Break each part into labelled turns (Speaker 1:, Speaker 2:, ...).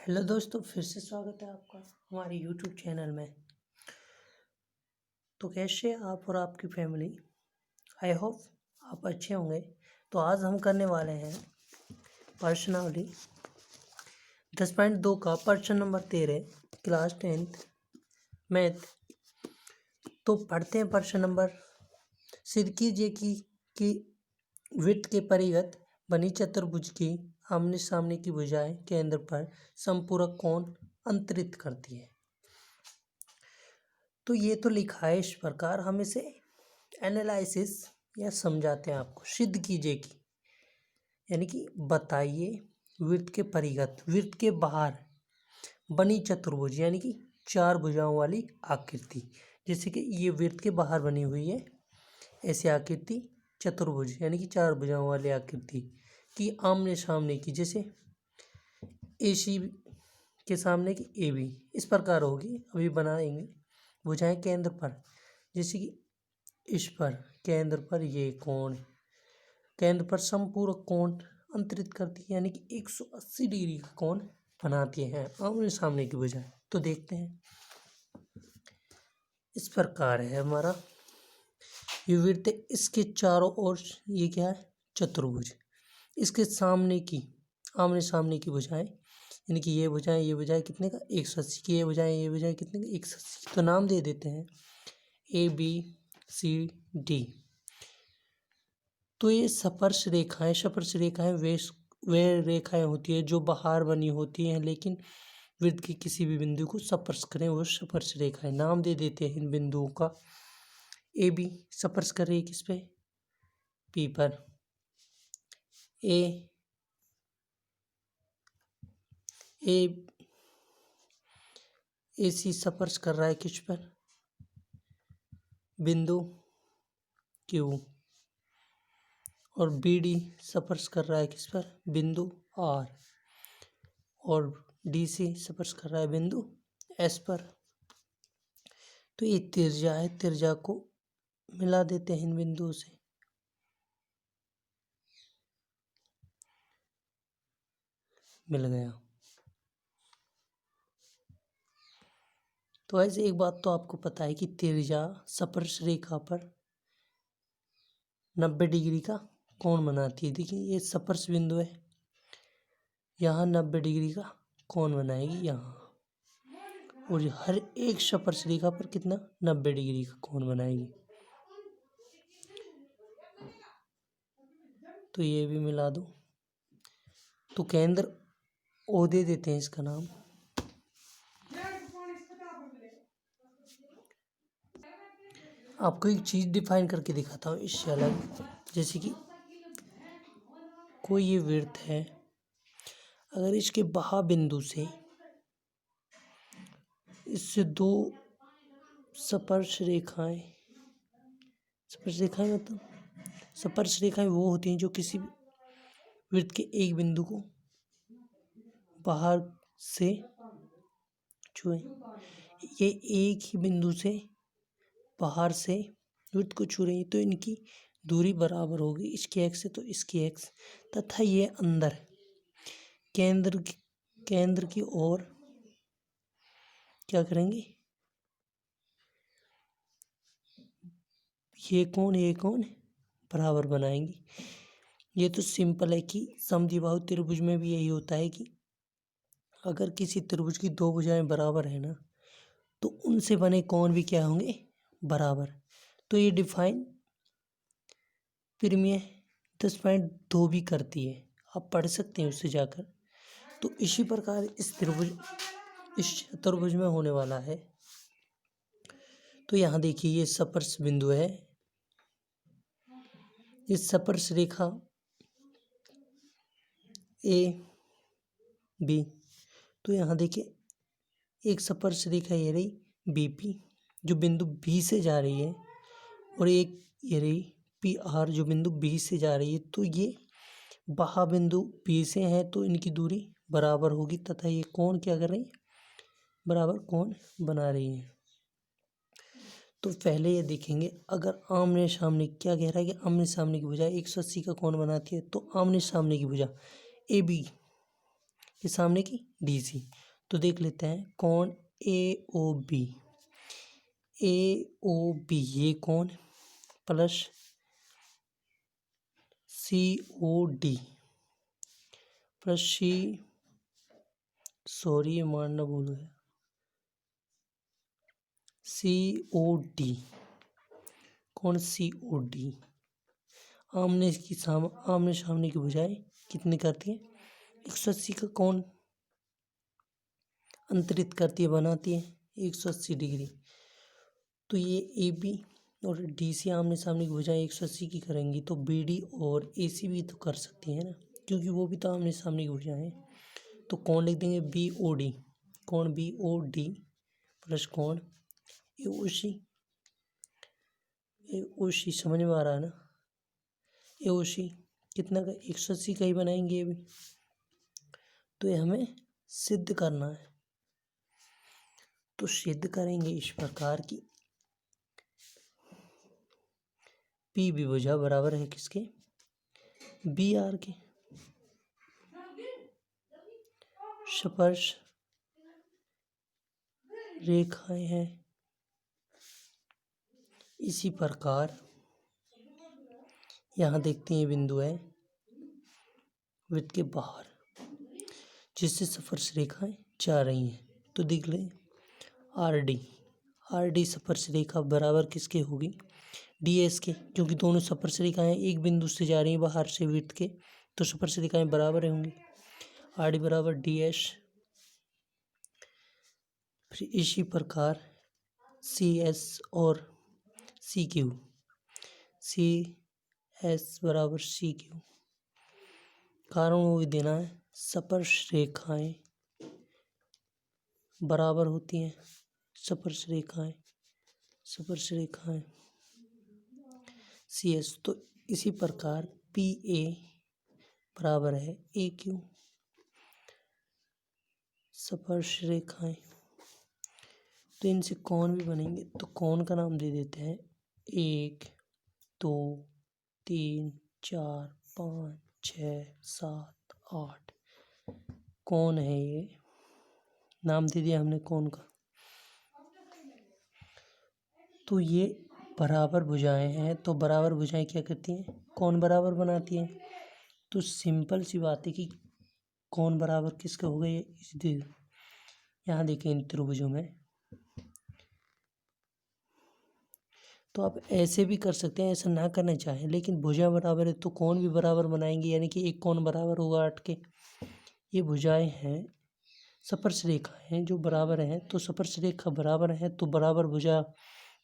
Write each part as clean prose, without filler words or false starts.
Speaker 1: Hello दोस्तों, फिर से स्वागत है आपका हमारे यूट्यूब चैनल में। तो कैसे आप और आपकी फैमिली, आई होप आप अच्छे होंगे। तो आज हम करने वाले हैं पर्सनावली 10.2 का प्रश्न नंबर 13 क्लास 10th मैथ। तो पढ़ते हैं प्रश्न नंबर। सिद्ध कीजिए कि वृत्त के परिगत बनी चतुर्भुज की आमने सामने की भुजाएं केंद्र पर समपूरक कोण अंतरित करती है। तो ये तो लिखा है इस प्रकार, हम इसे एनालिसिस या समझाते हैं आपको। सिद्ध कीजिए कि यानी कि बताइए वृत्त के परिगत, वृत्त के बाहर बनी चतुर्भुज यानी कि चार भुजाओं वाली आकृति। जैसे कि ये वृत्त के बाहर बनी हुई है ऐसी आकृति चतुर्भुज यानी कि चार भुजाओं वाली आकृति की आमने सामने की, जैसे AC के सामने की AB इस प्रकार होगी। अभी बनाएंगे भुजाएं केंद्र पर, जैसे कि इस पर केंद्र पर ये कोण केंद्र पर समपूरक कोण अंतरित करती है यानी कि 180 डिग्री का कोण बनाती है आमने सामने की भुजाएं। तो देखते हैं, इस प्रकार है हमारा ये वृत्त, इसके चारों ओर ये क्या है चतुर्भुज। इसके सामने की आमने सामने की भुजाएं यानी कि ये भुजाएं कितने का 180 की, ये भुजाएं कितने का 180। तो नाम दे देते हैं ABCD। तो ये स्पर्श रेखाएं वे रेखाएं होती है जो बाहर बनी होती हैं लेकिन वृत्त के किसी भी बिंदु को स्पर्श करें, वो स्पर्श रेखाएं। नाम दे देते हैं इन बिंदुओं का। AB स्पर्श कर रही है किस पे, P पर। AC स्पर्श कर रहा है किस पर, बिंदु Q। और BD स्पर्श कर रहा है किस पर, बिंदु R। और DC स्पर्श कर रहा है बिंदु S पर। तो ये त्रिज्या है, त्रिज्या को मिला देते हैं इन बिंदुओं से। मिल गया। तो ऐसे एक बात तो आपको पता है कि त्रिज्या स्पर्श रेखा पर 90 डिग्री का कोण बनाती है। देखिए ये स्पर्श बिंदु है, यहाँ 90 डिग्री का कोण बनाएगी यहाँ, और हर एक स्पर्श रेखा पर कितना 90 डिग्री का कोण बनाएगी। तो ये भी मिला दो। तो केंद्र O दे देते हैं इसका नाम। आपको एक चीज डिफाइन करके दिखाता हूँ इससे अलग। जैसे कि कोई ये वृत्त है, अगर इसके बाह्य बिंदु से इससे दो स्पर्श रेखाएं मतलब स्पर्श रेखाएं वो होती हैं जो किसी वृत्त के एक बिंदु को बाहर से छुए। ये एक ही बिंदु से बाहर से वृत्त को छू रही है, तो इनकी दूरी बराबर होगी, इसकी एक्स है तो इसकी एक्स। तथा ये अंदर केंद्र की ओर क्या करेंगे, ये कोण बराबर बनाएंगे। ये तो सिंपल है कि समद्विबाहु त्रिभुज में भी यही होता है कि अगर किसी त्रिभुज की दो भुजाएं बराबर है ना, तो उनसे बने कोण भी क्या होंगे, बराबर। तो ये डिफाइन प्रमेय 10.2 भी करती है, आप पढ़ सकते हैं उससे जाकर। तो इसी प्रकार इस चतुर्भुज में होने वाला है। तो यहाँ देखिए ये स्पर्श बिंदु है, इस स्पर्श रेखा AB। तो यहाँ देखिए एक स्पर्श रेखा ये रही BP जो बिंदु B से जा रही है, और एक ये रही PR जो बिंदु B से जा रही है। तो ये बाह्य बिंदु B से है तो इनकी दूरी बराबर होगी, तथा ये कोण क्या कर रही है, बराबर कोण बना रही है। तो पहले ये देखेंगे, अगर आमने सामने, क्या कह रहा है कि आमने सामने की भुजा 180 का कोण बनाती है, तो आमने सामने की भुजा AB के सामने की DC। तो देख लेते हैं कौन AOB, AOB ये कौन प्लस COD प्लस सॉरी मानना भूल गया, COD कौन COD आमने सामने की भुजाएं कितनी करती है 180 का कौन अंतरित करती है, बनाती है 180 डिग्री। तो ये AB और DC आमने सामने की भुजाएं 180 की करेंगी, तो BD और AC भी तो कर सकती है ना, क्योंकि वो भी तो आमने सामने की भुजाएं हैं। तो कौन लिख देंगे BOD, कौन BOD प्लस कौन AOC समझ में आ रहा है ना। AOC कितना का 180 का ही बनाएंगे ये भी। तो ये हमें सिद्ध करना है, तो सिद्ध करेंगे इस प्रकार की PB भुजा बराबर है किसके BR के। स्पर्श रेखाएं हैं। इसी प्रकार यहाँ देखते हैं बिंदु है वृत्त के बाहर जिससे स्पर्श रेखाएं जा रही हैं। तो देख लें RD स्पर्श रेखा बराबर किसके होगी DS के, क्योंकि दोनों स्पर्श रेखाएं एक बिंदु से जा रही हैं बाहर से वृत्त के, तो स्पर्श रेखाएं बराबर होंगी। RD बराबर DS। फिर इसी प्रकार CS और CQ, CS बराबर CQ, कारण वो भी देना है स्पर्श रेखाएं बराबर होती हैं, स्पर्श रेखाएं CS। तो इसी प्रकार PA बराबर है AQ, स्पर्श रेखाएं। तो इनसे कौन भी बनेंगे, तो कौन का नाम दे देते हैं 1 2 3 4 5 6 7 8 कौन है ये, नाम दे दिया हमने कौन का। तो ये बराबर भुजाएं हैं, तो बराबर भुजाएं क्या करती हैं कौन बराबर बनाती हैं। तो सिंपल सी बात है कि कौन बराबर किसका हो गया, यहाँ देखें इन त्रिभुजों में। तो आप ऐसे भी कर सकते हैं, ऐसा ना करना चाहें, लेकिन भुजा बराबर है तो कौन भी बराबर बनाएंगे, यानी कि एक कौन बराबर होगा 8 के। ये भुजाएं हैं स्पर्श रेखा हैं जो बराबर हैं, तो स्पर्श रेखा बराबर है तो बराबर भुजा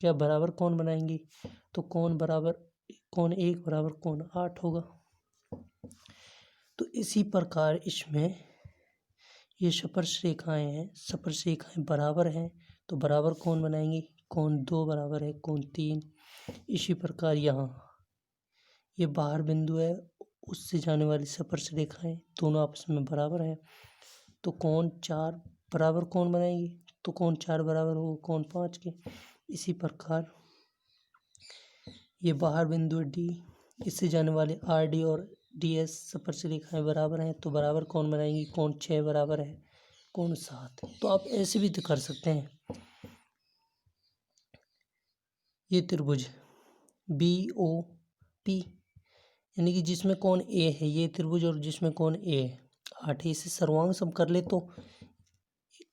Speaker 1: क्या बराबर कौन बनाएंगी, तो कौन बराबर कौन 1 बराबर कौन 8 होगा। तो इसी प्रकार इसमें ये स्पर्श रेखाएं हैं, स्पर्श रेखाएं बराबर हैं तो बराबर कौन बनाएंगी, कौन 2 बराबर है कौन 3। इसी प्रकार यहाँ ये बाहर बिंदु है, उससे जाने वाली स्पर्श रेखाएं दोनों आपस में बराबर हैं, तो कौन 4 बराबर कौन बनाएंगी, तो कौन 4 बराबर होगा कौन 5 के। इसी प्रकार ये बाहर बिंदु D, इससे जाने वाले RD और DS स्पर्श रेखाएं बराबर हैं, तो बराबर कौन बनाएंगी, कौन 6 बराबर है कौन 7। तो आप ऐसे भी तो कर सकते हैं। ये त्रिभुज BOP यानी कि जिसमें कौन A है, ये त्रिभुज और जिसमें कौन A है 8 है, इसे सर्वांग सम कर ले तो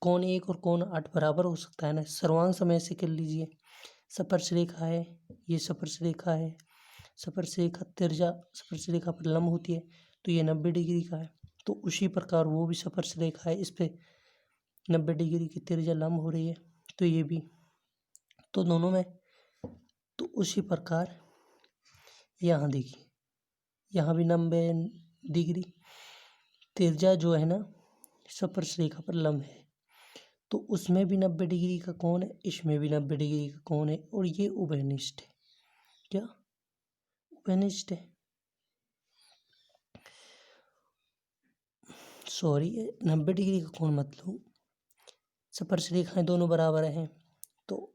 Speaker 1: कौन 1 और कौन 8 बराबर हो सकता है ना। सर्वांग सम ऐसे कर लीजिए, स्पर्श रेखा है, ये स्पर्श रेखा है, स्पर्श रेखा तिरछा स्पर्श रेखा पर लंब होती है, तो ये 90 डिग्री का है। तो उसी प्रकार वो भी स्पर्श रेखा है, इस पे 90 डिग्री की तिरछा लंब हो रही है, तो ये भी, तो दोनों में। तो उसी प्रकार यहाँ देखिए, यहाँ भी 90 डिग्री तिरछा जो है ना स्पर्श रेखा पर लंब है, तो उसमें भी 90 डिग्री का कोण है, इसमें भी 90 डिग्री का कोण है, और ये उभयनिष्ठ है। क्या उभयनिष्ठ है, सॉरी 90 डिग्री का कोण मतलब स्पर्श रेखाएं दोनों बराबर हैं, तो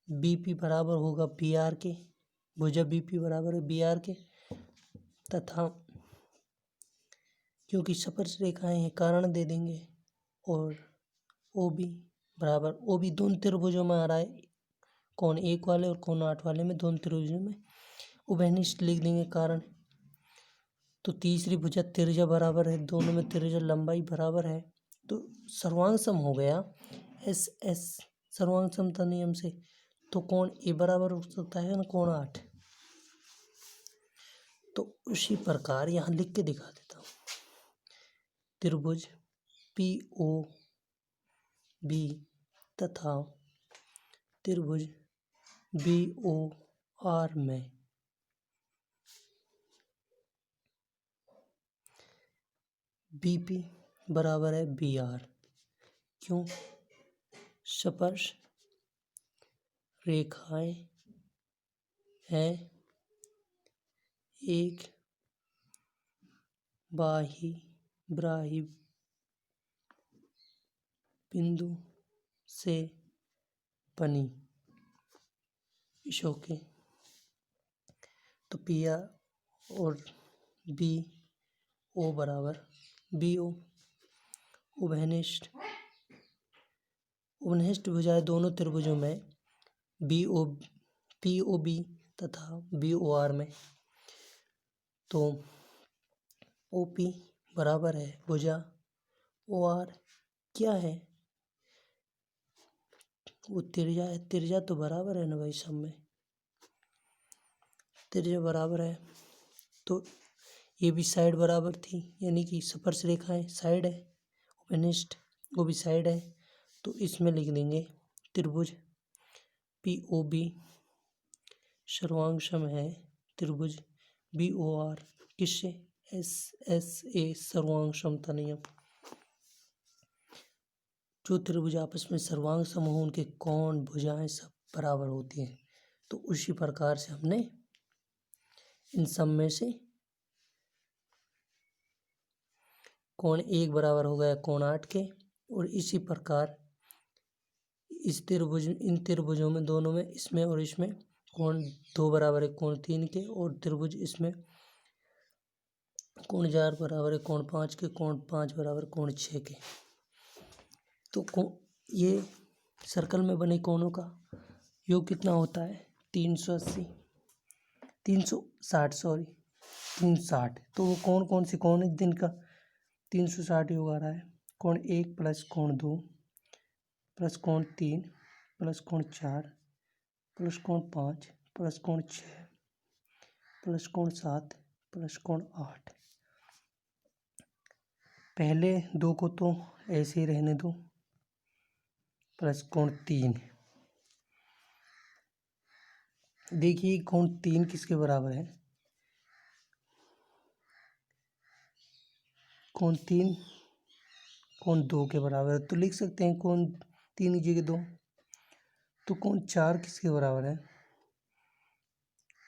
Speaker 1: BP बराबर होगा BR के, भुजा BP बराबर है BR के, तथा क्योंकि स्पर्श रेखाएं हैं कारण दे देंगे। और ओ बी बराबर, ओ बी दोनों त्रिभुजों में आ रहा है, कोण 1 वाले और कोण 8 वाले में, दोनों त्रिभुजों में उभयनिष्ठ लिख देंगे कारण। तो तीसरी भुजा त्रिज्या बराबर है, दोनों में त्रिज्या लंबाई बराबर है, तो सर्वांग सम हो गया एस एस सर्वांग समता नियम से। तो कोण ए बराबर हो सकता है ना कोण 8। तो उसी प्रकार यहाँ लिख के दिखा देता हूँ। त्रिभुज पी ओ बी तथा त्रिभुज बी ओ आर में बीपी बराबर है बी आर। क्यों? स्पर्श रेखाएं हैं एक बाह्य बिंदु से बनी। ओके। तो पी आर और बी ओ बराबर बी ओ उभयनिष्ठ भुजाएं दोनों त्रिभुजों में B O P O B तथा बी ओ आर में। तो ओ पी बराबर है भुजा ओ आर क्या है, वो त्रिज्या है। त्रिज्या तो बराबर है ना भाई, सब में त्रिज्या बराबर है। तो ये भी साइड बराबर थी, यानी कि स्पर्श रेखाएं साइड है, उपनिष्ठ वो भी साइड है। तो इसमें लिख देंगे त्रिभुज पी ओ बी सर्वांग सम है त्रिभुज बी ओ आर किससे, एस एस ए सर्वांग समता नियम। जो त्रिभुज आपस में सर्वांग सम हो उनके कोण भुजाएं सब बराबर होती हैं। तो उसी प्रकार से हमने इन सब में से कोण 1 बराबर हो गया कोण 8 के, और इसी प्रकार इन त्रिभुजों में दोनों में इसमें और इसमें कोण 2 बराबर है कोण 3 के, और त्रिभुज इसमें कोण 4 बराबर है कोण 5 के, कोण 5 बराबर कोण 6 के। तो ये सर्कल में बने कोणों का योग कितना होता है 360। तो वो कौन से कोण है जिनका 360 योग आ रहा है, कोण 1 प्लस कोण 2 प्लस कोण 3 प्लस कोण 4 प्लस कोण 5 प्लस कोण 6 प्लस कोण 7 प्लस कोण 8। पहले दो को तो ऐसे ही रहने दो, प्लस कोण 3। देखिए कोण 3 किसके बराबर है, कोण 3 कोण 2 के बराबर है। तो लिख सकते हैं कोण 3 की जगह 2। तो कोण 4 किसके बराबर है,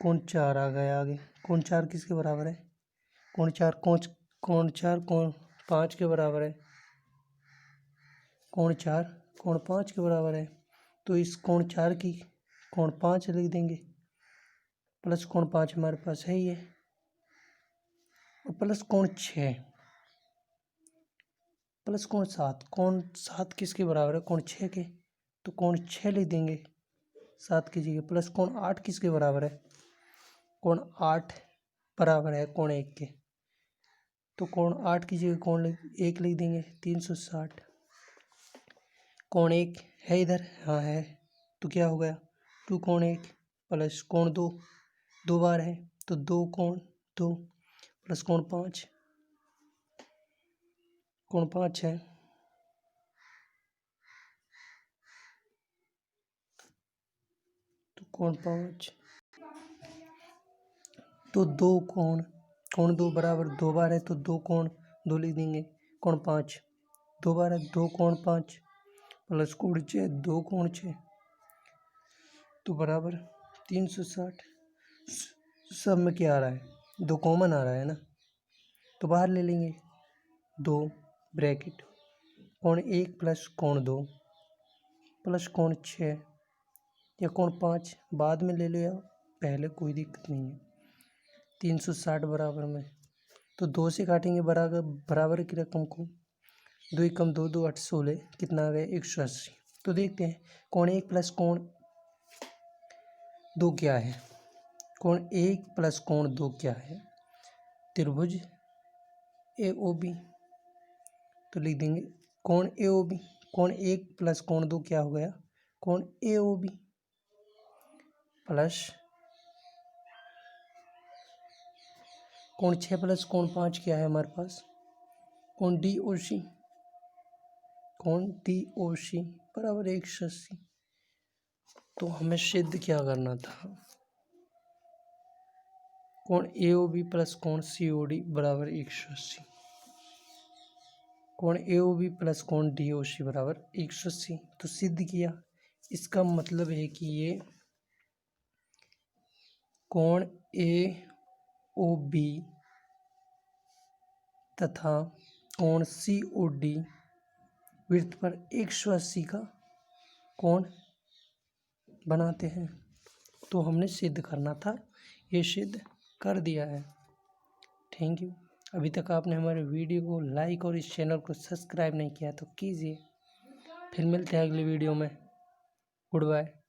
Speaker 1: कोण 4 आ गया आगे। कोण 4 किसके बराबर है, कोण 4 कोण 5 के बराबर है। कोण 4 कोण 5 के बराबर है। तो इस कोण 4 की कोण 5 लिख देंगे, प्लस कोण 5 हमारे पास है ही है, और प्लस कोण 6 प्लस कोण 7। कोण 7 किसके बराबर है, कोण 6 के। तो कोण 6 लिख देंगे 7 की जगह, प्लस कोण 8 किसके बराबर है, कोण 8 बराबर है कोण 1 के। तो कोण 8 की जगह कोण 1 लिख देंगे 360। कोण 1 है इधर, हाँ है, तो क्या हो गया 2 कोण 1 प्लस कोण 2 2 बार है, तो 2 कोण 2 प्लस कोण 5 कोण 5 है, तो कोण 5 तो 2 कोण 2 बराबर 2 बार है, तो 2 कोण 2 लिख देंगे, कोण 5 2 बार है, 2 कोण 5 प्लस कोण 6 2 कोण 6, तो बराबर 360। सब में क्या आ रहा है, 2 कॉमन आ रहा है ना, तो बाहर ले लेंगे 2 ब्रैकेट कोण 1 प्लस कोण 2 प्लस कोण 6 या कोण 5 बाद में ले लिया, पहले कोई दिक्कत नहीं है। 360 बराबर में तो 2 से काटेंगे बराबर की रकम को। 2 कम 2, 2 8 16, कितना आ गया 180। तो देखते हैं कोण 1 प्लस कोण 2 क्या है। कोण 1 प्लस कोण 2 क्या है? त्रिभुज AOB। तो लिख देंगे कोण AOB। कोण 1 प्लस कोण 2 क्या हो गया? कोण AOB प्लस कोण 6 प्लस कोण 5 क्या है हमारे पास? कोण DOC। कोण DOC बराबर 180। तो हमें सिद्ध क्या करना था? कोण AOB प्लस कोण COD बराबर 180। कोण AOB प्लस कोण DOC बराबर 180। तो सिद्ध किया। इसका मतलब है कि ये कोण AOB तथा कोण COD वृत्त पर 180 का कोण बनाते हैं। तो हमने सिद्ध करना था, ये सिद्ध कर दिया है। Thank you. अभी तक आपने हमारे वीडियो को लाइक और इस चैनल को सब्सक्राइब नहीं किया तो कीजिए। फिर मिलते हैं अगले वीडियो में। Good bye.